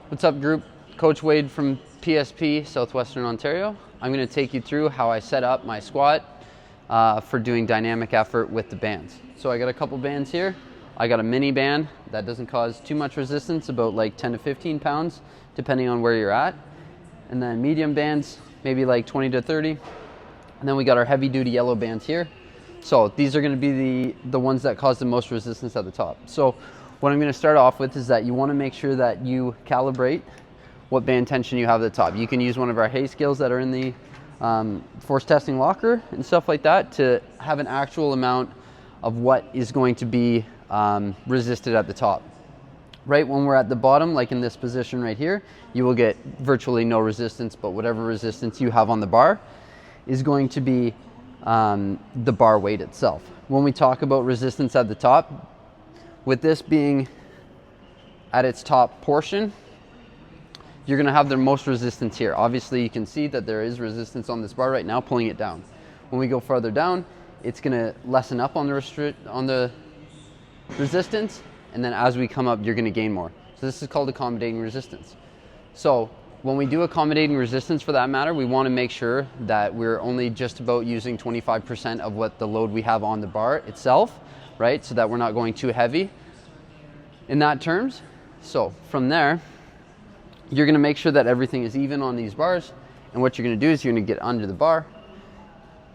What's up, group? Coach Wade from PSP, Southwestern Ontario. I'm going to take you through how I set up my squat for doing dynamic effort with the bands. So I got a couple bands here. I got a mini band that doesn't cause too much resistance, about like 10 to 15 pounds, depending on where you're at. And then medium bands, maybe like 20 to 30. And then we got our heavy duty yellow bands here. So these are going to be the ones that cause the most resistance at the top. So what I'm going to start off with is that you want to make sure that you calibrate what band tension you have at the top. You can use one of our hay scales that are in the force testing locker and stuff like that to have an actual amount of what is going to be resisted at the top. Right when we're at the bottom, like in this position right here, you will get virtually no resistance, but whatever resistance you have on the bar is going to be the bar weight itself. When we talk about resistance at the top, with this being at its top portion, you're going to have the most resistance here. Obviously, you can see that there is resistance on this bar right now, pulling it down. When we go farther down, it's going to lessen up on the resistance, and then as we come up, you're going to gain more. So this is called accommodating resistance. So when we do accommodating resistance, for that matter, we want to make sure that we're only just about using 25% of what the load we have on the bar itself, right? So that we're not going too heavy in that terms. So from there, you're going to make sure that everything is even on these bars. And what you're going to do is you're going to get under the bar.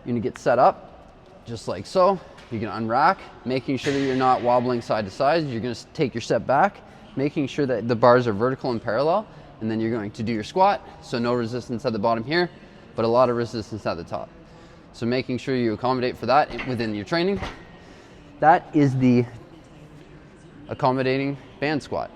You're going to get set up just like so. You're going to unrack, making sure that you're not wobbling side to side. You're going to take your step back, making sure that the bars are vertical and parallel. And then you're going to do your squat. So no resistance at the bottom here, but a lot of resistance at the top. So making sure you accommodate for that within your training. That is the accommodating band squat.